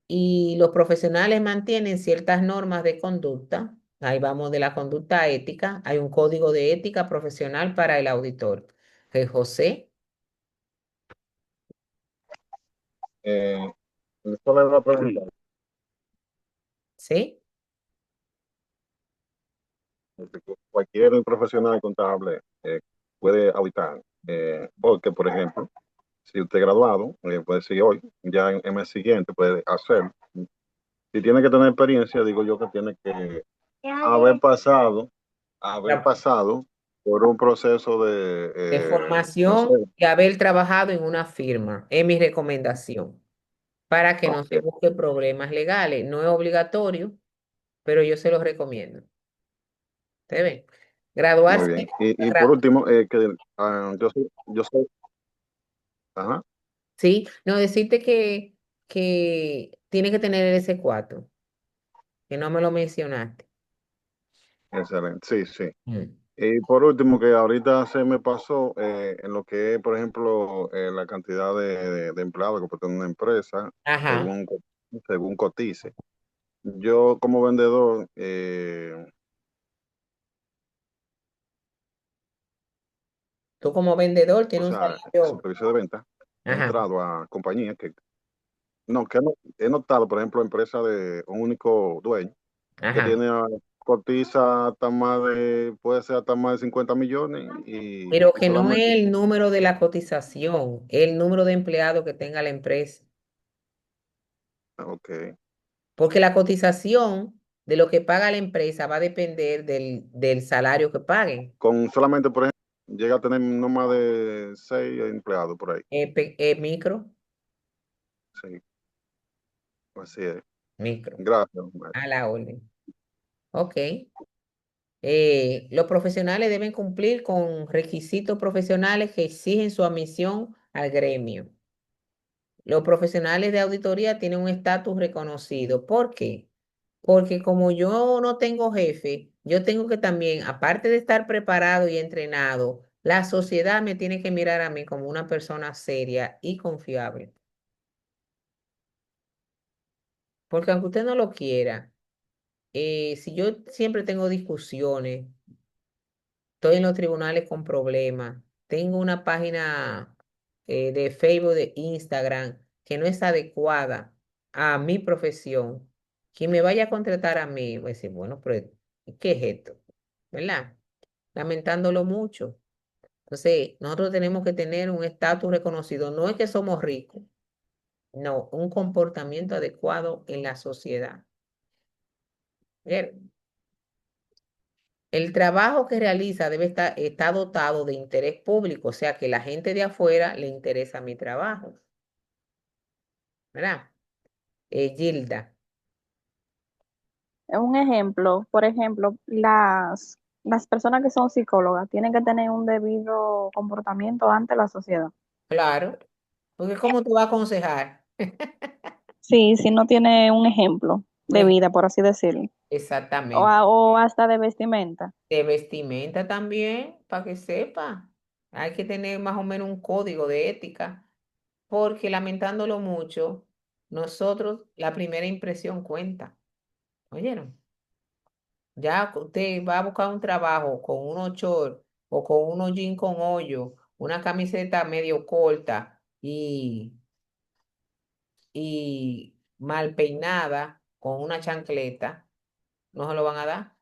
y los profesionales mantienen ciertas normas de conducta. Ahí vamos de la conducta ética. Hay un código de ética profesional para el auditor. Que José, Eh, Solo una pregunta. ¿sí? Cualquier profesional contable puede auditar, porque, por ejemplo, si usted es graduado, puede seguir hoy, ya en el mes siguiente puede hacer. Si tiene que tener experiencia, digo yo que tiene que haber pasado, haber La- pasado por un proceso de, de no sé, formación y haber trabajado en una firma. Es mi recomendación para que no ok, se busque problemas legales. No es obligatorio, pero yo se los recomiendo. ¿Usted ve? muy Graduarse. bien. Y por último, yo soy, ajá, Sí, no, decirte que tiene que tener el S4, que no me lo mencionaste. excelente, sí, sí. Mm. Y por último, que ahorita se me pasó en lo que es, por ejemplo, la cantidad de empleados que puede tener una empresa, Ajá. según cotice. Yo como vendedor, Tú como vendedor o tienes un sea, salario. supervisor de venta, he Ajá, entrado a compañías he notado, por ejemplo, empresas de un único dueño que ajá. tiene cotiza hasta más puede ser hasta más de 50 millones Pero y que no es solamente, el número de la cotización, el número de empleados que tenga la empresa. ok, Porque la cotización de lo que paga la empresa va a depender del salario que paguen. con solamente, por ejemplo, llega a tener no más de 6 empleados por ahí. Micro, Sí, así es. micro, Gracias. a la orden. Ok. Los profesionales deben cumplir con requisitos profesionales que exigen su admisión al gremio. Los profesionales de auditoría tienen un estatus reconocido. ¿Por qué? Porque como yo no tengo jefe, yo tengo que también, aparte de estar preparado y entrenado, la sociedad me tiene que mirar a mí como una persona seria y confiable. Porque aunque usted no lo quiera, si yo siempre tengo discusiones, estoy en los tribunales con problemas, tengo una página de Facebook, de Instagram, que no es adecuada a mi profesión, quien me vaya a contratar a mí, va a decir, bueno, pero ¿qué es esto? ¿Verdad? Lamentándolo mucho. Entonces, nosotros tenemos que tener un estatus reconocido. No es que somos ricos, no, un comportamiento adecuado en la sociedad. Bien. El trabajo que realiza debe estar dotado de interés público, o sea que la gente de afuera le interesa mi trabajo, ¿verdad? Gilda, Un ejemplo, por ejemplo, las personas que son psicólogas tienen que tener un debido comportamiento ante la sociedad. claro, porque ¿cómo te va a aconsejar? Sí, si no tiene un ejemplo de Eh, vida, por así decirlo, Exactamente. o hasta de vestimenta. De vestimenta también, para que sepa. Hay que tener más o menos un código de ética, porque lamentándolo mucho, nosotros la primera impresión cuenta. ¿Oyeron? Ya que usted va a buscar un trabajo con unos shorts o con unos jeans con hoyo, una camiseta medio corta y mal peinada con una chancleta, no se lo van a dar.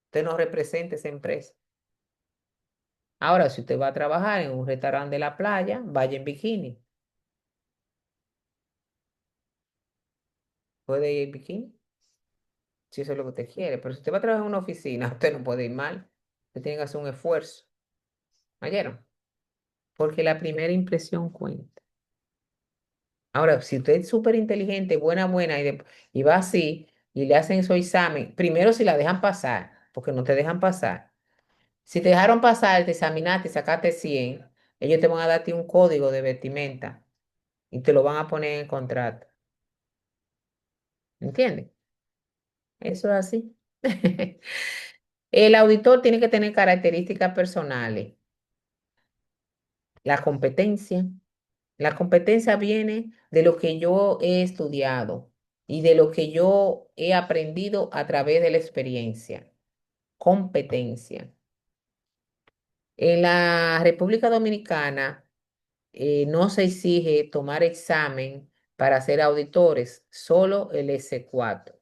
Usted no representa esa empresa. Ahora, si usted va a trabajar en un restaurante de la playa, vaya en bikini. ¿Puede ir en bikini? Si eso es lo que usted quiere. Pero si usted va a trabajar en una oficina, usted no puede ir mal. Usted tiene que hacer un esfuerzo. ¿Oyeron? Porque la primera impresión cuenta. Ahora, si usted es súper inteligente, buena, y va así, y le hacen su examen, primero si la dejan pasar, porque no te dejan pasar. Si te dejaron pasar, te examinaste, sacaste 100, ellos te van a darte un código de vestimenta y te lo van a poner en el contrato. ¿Entiendes? Eso es así. El auditor tiene que tener características personales. La competencia. La competencia viene de lo que yo he estudiado y de lo que yo he aprendido a través de la experiencia. Competencia. En la República Dominicana no se exige tomar examen para ser auditores, solo el S4.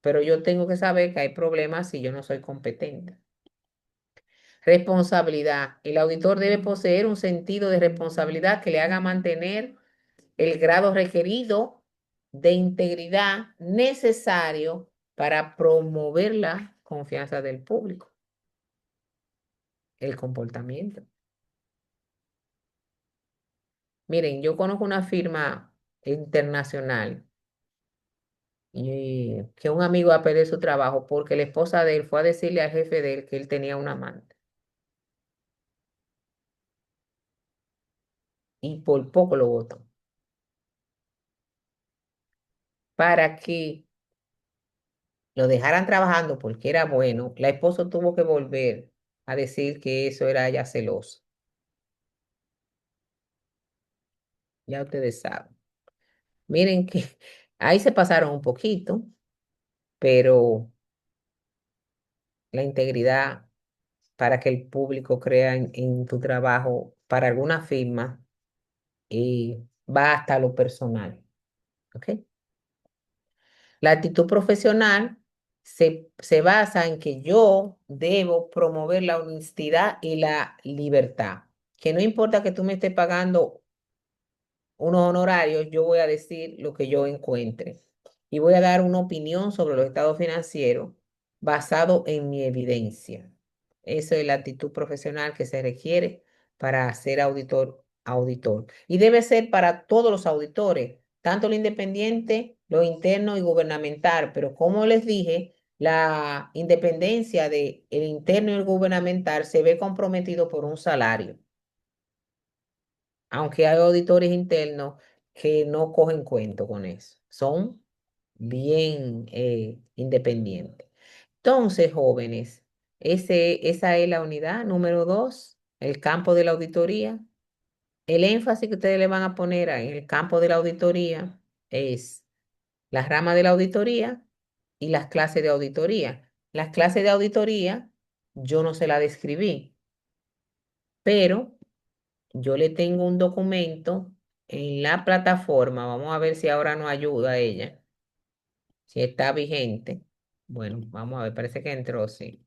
Pero yo tengo que saber que hay problemas si yo no soy competente. Responsabilidad. El auditor debe poseer un sentido de responsabilidad que le haga mantener el grado requerido de integridad necesario para promover la confianza del público, el comportamiento. Miren, yo conozco una firma internacional y que un amigo va a perder su trabajo porque la esposa de él fue a decirle al jefe de él que él tenía un amante y por poco lo votó. Para que lo dejaran trabajando porque era bueno, la esposa tuvo que volver a decir que eso era ella celosa. Ya ustedes saben. Miren que ahí se pasaron un poquito, pero la integridad para que el público crea en tu trabajo, para alguna firma, va hasta lo personal. ¿Ok? La actitud profesional se basa en que yo debo promover la honestidad y la libertad. Que no importa que tú me estés pagando unos honorarios, yo voy a decir lo que yo encuentre y voy a dar una opinión sobre los estados financieros basado en mi evidencia. Eso es la actitud profesional que se requiere para ser auditor. Y debe ser para todos los auditores, tanto lo independiente, lo interno y gubernamental. Pero como les dije, la independencia de el interno y el gubernamental se ve comprometido por un salario, aunque hay auditores internos que no cogen cuento con eso. Son bien independiente. Entonces, jóvenes, esa es la unidad número 2, el campo de la auditoría. El énfasis que ustedes le van a poner en el campo de la auditoría es las ramas de la auditoría y las clases de auditoría. Las clases de auditoría yo no se las describí, pero yo le tengo un documento en la plataforma. Vamos a ver si ahora nos ayuda ella, si está vigente. Bueno, vamos a ver, parece que entró, sí.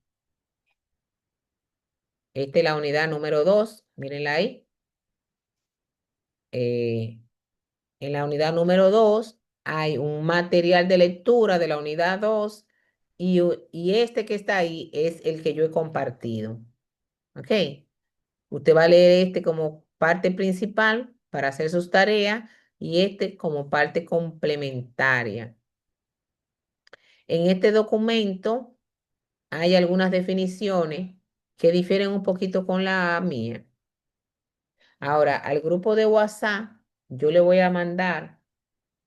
Esta es la unidad número 2, mírenla ahí. En la unidad número 2 hay un material de lectura de la unidad 2 y este que está ahí es el que yo he compartido. ¿Ok? Usted va a leer este como parte principal para hacer sus tareas y este como parte complementaria. En este documento hay algunas definiciones que difieren un poquito con la mía. Ahora, al grupo de WhatsApp, yo le voy a mandar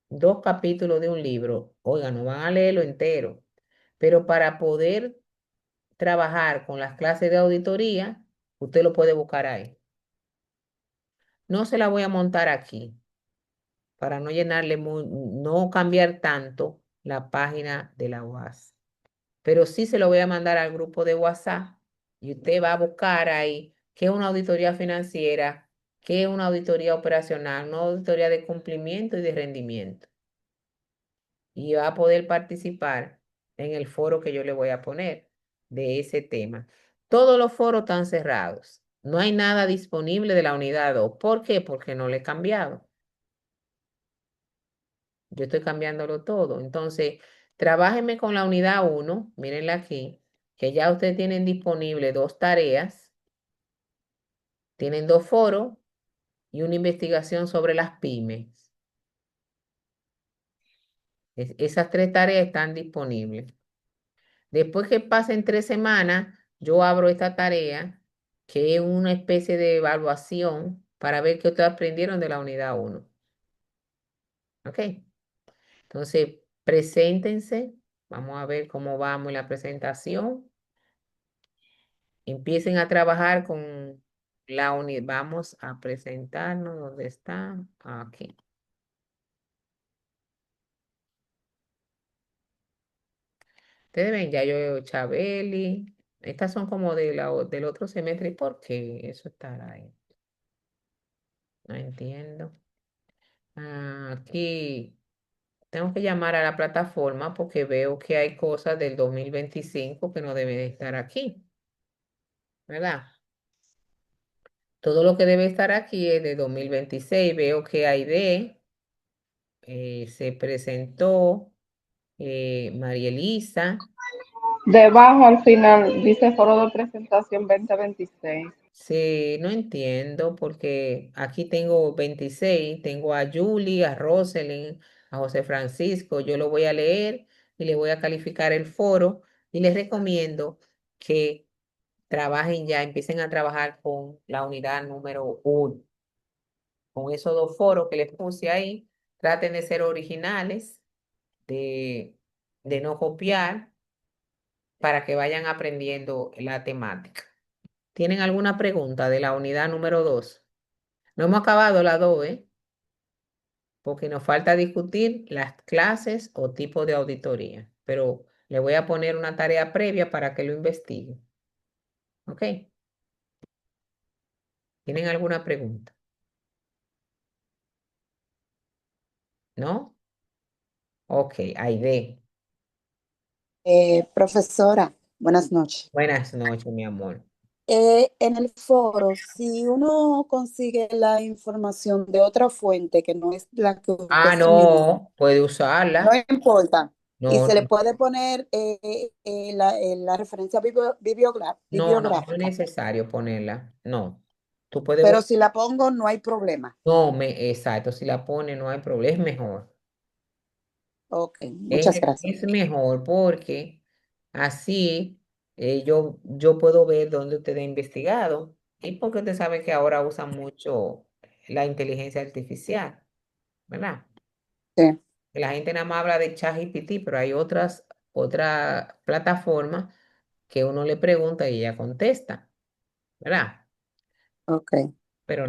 2 capítulos de un libro. Oiga, no van a leerlo entero, pero para poder trabajar con las clases de auditoría, usted lo puede buscar ahí. No se la voy a montar aquí para no llenarle, no cambiar tanto la página de la UAS. Pero sí se lo voy a mandar al grupo de WhatsApp y usted va a buscar ahí qué es una auditoría financiera, qué es una auditoría operacional, una auditoría de cumplimiento y de rendimiento. Y va a poder participar en el foro que yo le voy a poner de ese tema. Todos los foros están cerrados. No hay nada disponible de la unidad 2. ¿Por qué? Porque no le he cambiado. Yo estoy cambiándolo todo. Entonces, trabájenme con la unidad 1, mírenla aquí, que ya ustedes tienen disponible 2 tareas, tienen 2 foros y una investigación sobre las pymes. Esas 3 tareas están disponibles. Después que pasen 3 semanas, yo abro esta tarea, que es una especie de evaluación para ver qué ustedes aprendieron de la unidad 1. ¿Ok? Entonces, preséntense. Vamos a ver cómo vamos en la presentación. Empiecen a trabajar con la unidad. Vamos a presentarnos. ¿Dónde está? Aquí. Ustedes ven, ya yo, Chabeli. Estas son como del otro semestre. ¿Y por qué eso estará ahí? No entiendo. Aquí tengo que llamar a la plataforma porque veo que hay cosas del 2025 que no deben estar aquí, ¿verdad? Todo lo que debe estar aquí es de 2026. Veo que Aide se presentó, María Elisa. Debajo al final dice foro de presentación 2026. Sí, no entiendo porque aquí tengo 26, tengo a Julie, a Roselyn, a José Francisco. Yo lo voy a leer y le voy a calificar el foro y les recomiendo que trabajen ya, empiecen a trabajar con la unidad número 1. Con esos 2 foros que les puse ahí, traten de ser originales, de, de no copiar para que vayan aprendiendo la temática. ¿Tienen alguna pregunta de la unidad número 2? No hemos acabado la 2, ¿eh? Porque nos falta discutir las clases o tipos de auditoría. Pero le voy a poner una tarea previa para que lo investigue. ¿Ok? ¿Tienen alguna pregunta? ¿No? Ok, Aide. Profesora, buenas noches. Buenas noches, mi amor. En el foro, si uno consigue la información de otra fuente que no es la que usted Ah, suministra, no, puede no usarla. importa, y No, se le no, puede poner la referencia no es bibliográfica, necesario ponerla. No. Tú puedes pero buscar. si la pongo no hay problema. No, exacto. Si la pone, no hay problema. Es mejor. Ok, muchas gracias. Es mejor porque así yo puedo ver dónde usted ha investigado y porque usted sabe que ahora usan mucho la inteligencia artificial, ¿verdad? Sí. La gente nada más habla de ChatGPT, pero hay otra plataforma que uno le pregunta y ella contesta, ¿verdad? Ok.